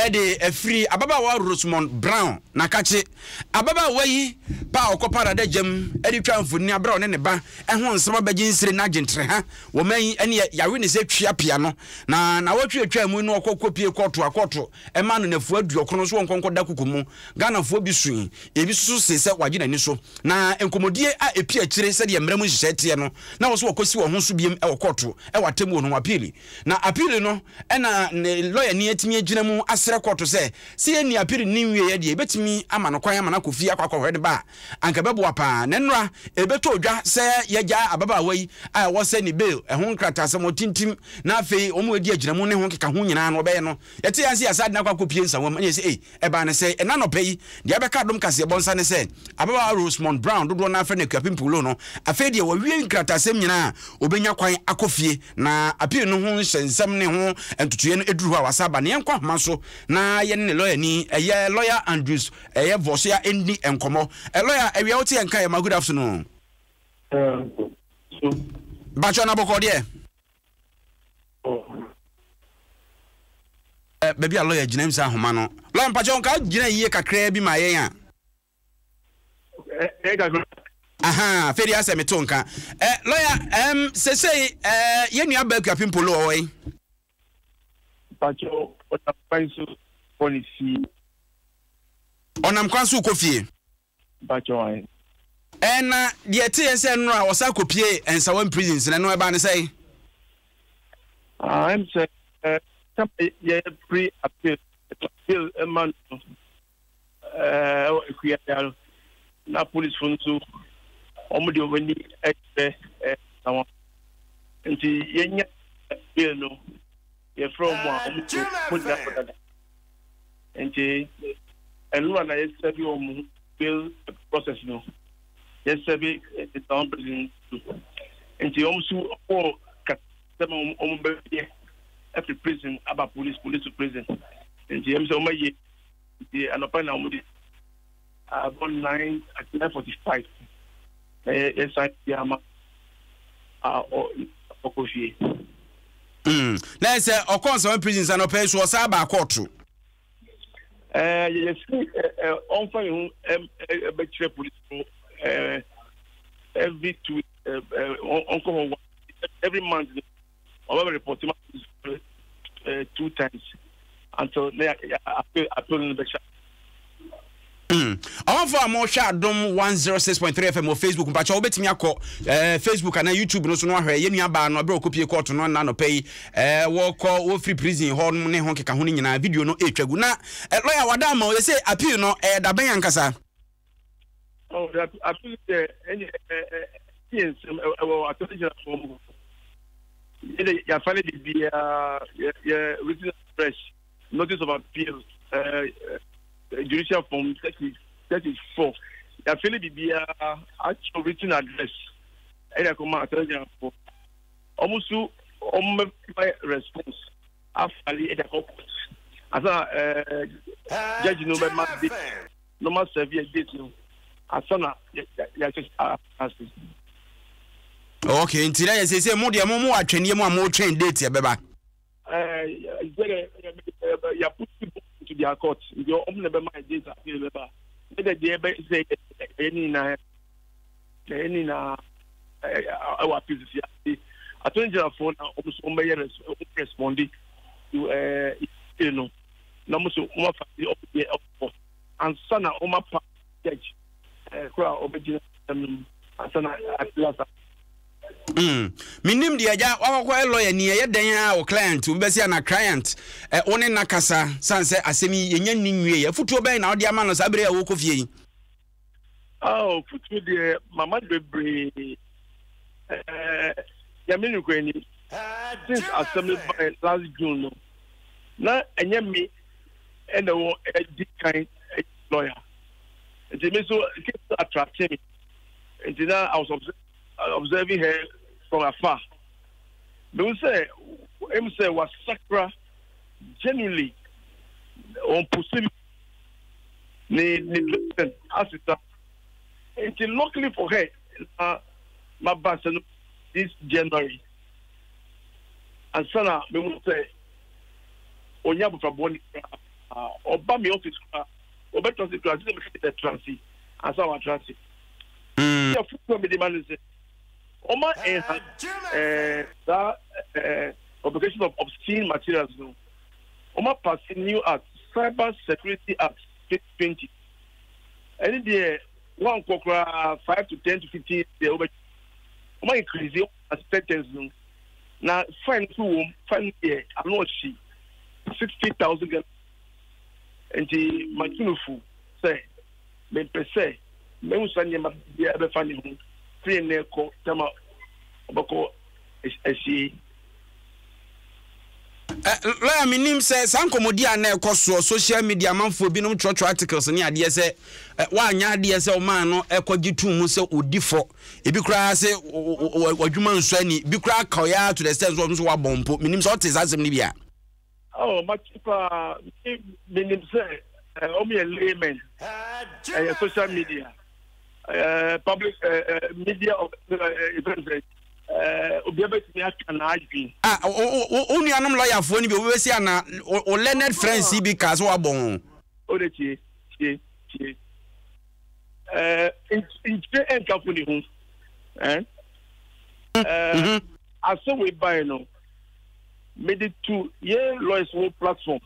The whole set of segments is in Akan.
ede free ababawa Rosemont Brown na kache ababawa yi pa okopara da jam ede twanfo ni abra one ne ba ehon nsema bagye nsire na agentre ha wo man ene yawe ne se twia pia no na watwa mu no okokopie koto akoto ema no nafu aduokono so nkonko da kukumu Ghana fo bi sui ebi so sese wagye nani so na enkomodie a epi akire se de mramu hyehyɛ tie no na wo so wakosi wo ho so biem e wokoto e watemu no apili na apili no ena lawyer ni atimi agina mu asere koto se eni apili ni wie ye de betimi ama no kwan ama na kofi akwakwahwede ba anka bebo apa na nra ebeto odwa se yagya ababa wai a wo se ni bail ehun krata se mo tintim na afei omo edi agina mu ne ho keka ho nyina no be no yete yansi asade na kwakopie nsawam anya se eba ne se ena no pei de abeka Adom Kasiebo nsa ne se ababa Rosemont Brown dodo na afa na Akuapem Poloo no afei de wawie nkrata sem nyina obenya kwan akofie na appeal no ho hyensem ne ho entutuye no eduru ha wasaba ne yankwa homa so na ye ne lawyer ni eye lawyer Andrews eye vosia endi enkomo lawyer ewia oti enka ye ma good afternoon bacho na boko de baby a lawyer gina msa homa no lawyer pacho nka gina yie kakra bi ma yen aha feri ase metonka lawyer say ye nua ba Akuapem Poloo oi pacho otapanso policy onam kwanso kofie pacho ai na de tie se no a wosa kopie ensawan prisons na no eba ne say I'm say yeah pre appeal a man na police funzo omudi obani na nti yenya bill no ye from one nti enu na yesabi omu bill process no yesabi the town prison nti omsu o katema ombe every prison about police to prison nti yemse omaye nti anopa na omudi about 9:45 yes I am okofie na say okonso prisons and opay so saba court yes on for you be police every two on every month over report 2 times until they appeal in the for more shot Adom 106.3 FM or Facebook but you betimi akọ Facebook and YouTube no so no ahwe ye nua ba no bro kopie court no na no pay wo free prison ho ne ho keka ho nyina video no etwagu na lawyer wadama o say appeal no da ben yankasa oh that appeal any yes attorney from ya file the written fresh notice of appeal judicial form 34 ya file the actual written address area come attorney for almost my response after the court as judge no be no must serve a date no asana ya just asking. Okay, until I say more de mo atwene mu am train date ya beba. Ya put to the court. You never mind date beba. The be say any na our PCC. Attorney General for now almost responding to you know. Na mo so mo fa the and sana o ma pa judge. Kwa obedi asana atlas. Minim dia ja wakwa lawyer ni ye den a o client we be say na client one na kasa sanse asemi yenya ninwie ya futuo ben na odi ama no sabere ya wo kofie oh futuo de mama bebre ya menu kwani since assembly by last June no na enye me and the kind lawyer it me so attract me and then I was observing her from afar. They say, was sacra genuinely on possible neglected assistant. And luckily for her, my boss this January. And Sana, they will say, Onyabu for Bonnie, oba me office oba transit to the transit as our transit ya fuko me demand say oma that publication of obscene materials no oma pass new act Cyber Security Act 2020 any day one kokra 5 to 10 to 15 they over oma increase as sentence no na fine to fine here I'm not she 60,000 and the makinufu say me pese me usanye ma bia be fani hu free ne ko tama obako esi la minim say san komodi ana ekoso social media manfo binom church articles ne ade say wa anya ade say o man no ekogitu mu say odifo ebi kura say wadwuma nso ani bi kura kawya to the steps so wa bompo minim so tes asem ne bia oh machipa minim say o me layman social media public media of events obiabetimi aka na adwin onuanom lawyer fo ni bi obesi ana o learned friends bi ka so wabon o de tie in enka fo ni hu aso we buy no made it to lawyers whole platform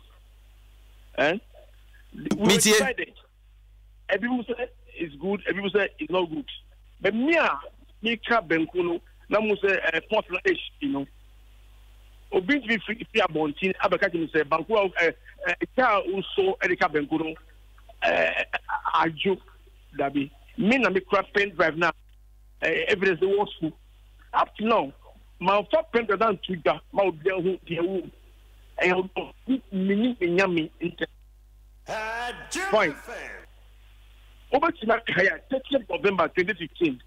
we decided everyone say it's good everyone say it's not good but me ka benkuno na mo say point na you know obi to be free abontin abaka ti say banku ka unso edika benkuno ajo dabi me na me craft pen drive now evidence was full up to now my for pen down to da ma obi hu die wu mini nyame inte fine over to Kaya 30th November 2015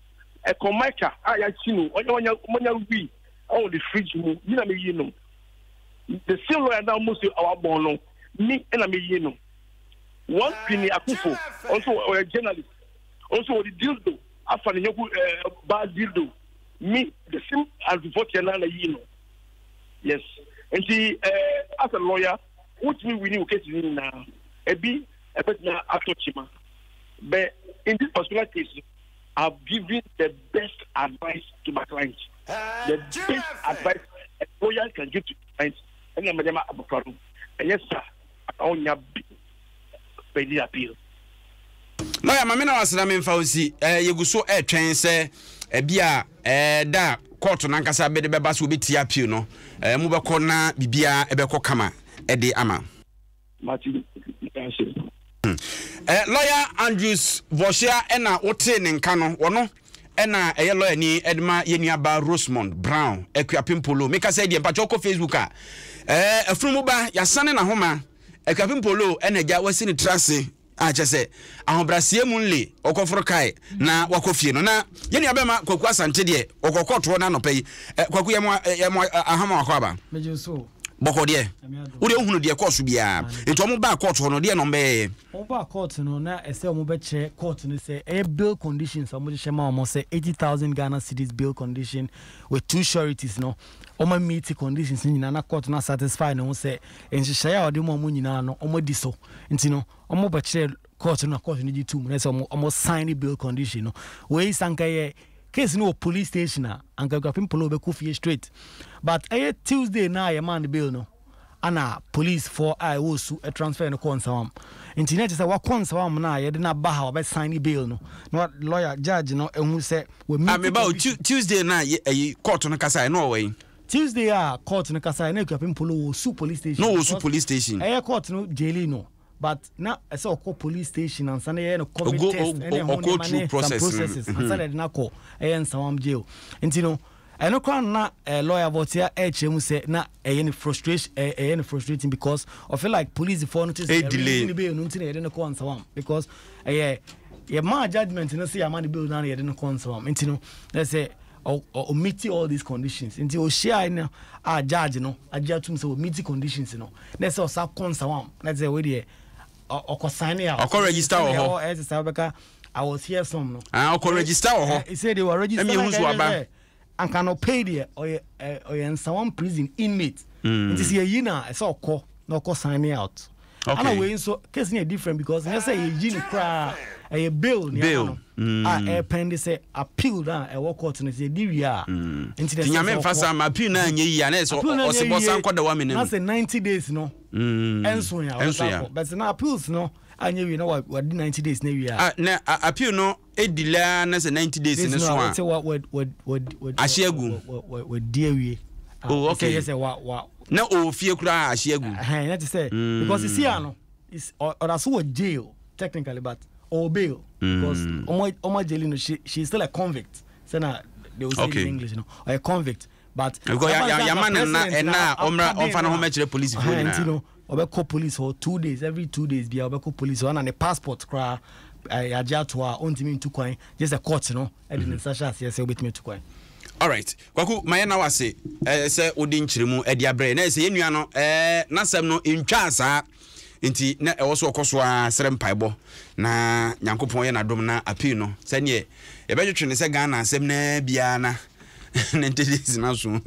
a comaika I chino onya we all the fridge mu you na me yi no the same lawyer now must our bono me and me yi no one Pini Akufo also a journalist also the dildo after the bad dildo me the same advocate na yi no yes and she as a lawyer what me we need case now ebi na atochima but in this particular case I've given the best advice to my clients. The best advice a lawyer can give to clients. And I'm Madam Abukaro. And yes, sir, I only have paid appeal. Lawyer, Mamina was Ramin Fauci, you so a train say, a beer, da, court Nankasa bed bebas will be tiapio, no, Mubakona, Bibia, Ebeko Kama, Eddie Ama. Martin, lawyer Andrews Voshia ena wote ne nka no wono ena lawyer ni Edma Yenuaba Rosemond Brown Akuapem Poloo make say die mpacho ko Facebook afrumu ba yasane na homa Akuapem Poloo ena ja wasi ni trase a chese ahobrasie mu nle okoforo kai na wakofie no na Yenuaba ma kwaku asante de okokoto na no pay kwaku yemo ahama wakwaba meje so boko de uri ohunu de course bia eto mo ba court no de no be o ba court no na ese o mo be che court no say bail conditions o mo je ma o mo say 80,000 Ghana cedis bail condition with two sureties no o ma meet conditions nyina na court na satisfy no say enhihye ya o de mo nyina no o mo di so nti no o mo be che court no ni di two na say o mo sign bail condition no we sanka ye case no police station and Akuapem Poloo be kufie straight but Tuesday na ye man bail no ana police for I was a transfer no consawam internet say wa consawam na ye de na ba ha be sign bail no lawyer judge no ehun say we meet about Tuesday na ye court no kasa no way Tuesday court no kasa na Akuapem Poloo su police station no su police station court no jail no but now I saw call police station and Sunday no COVID test and go through processes and Sunday na call and some jail and you know I know can na lawyer about here HM say na any frustrating because I feel like police for notice delay no call and some because my judgment you know say man bill na you didn't call some and you know let's say or meet all these conditions until share na judge no a judge to say meet conditions you know let's also consawam let's say we there or sign it out or register or I was here some no or register or he said they were registered and cannot pay there or in some prison inmate it is a yina I saw call no call sign out And we so case is different because you say you cry a bill pen say appeal down a work court and say DVR. Nyame fasa ma appeal na nye yi na so osibosan kwada wa me na say 90 days no. Enso ya. But now appeals no anya we know what 90 days na we are. Na appeal no e delay na say 90 days in so a. Say what Asiegu. What dear we. Oh okay. Yes what na ofie kura Asiegu. That is say because you see no is or that's what jail technically but or bail because Oma Jelino she's still a convict. So now they will say in English, you know, or a convict. But because your man na omra ofana ho mechire police for na. You know, obeko police for 2 days, every 2 days be obeko police one and the passport cra aja to our own team to coin just a court, you know, and in such as yes obetime to coin. All right. Kwaku mayana wase say odi nchiremu e dia bre na say enua no nasem no entwa asa nti na e wo so okoso a sere mpaebo na Nyankopon ye na dom na appeal no se ne e be twetwe ne se Ghana asem na bia na 90 days na so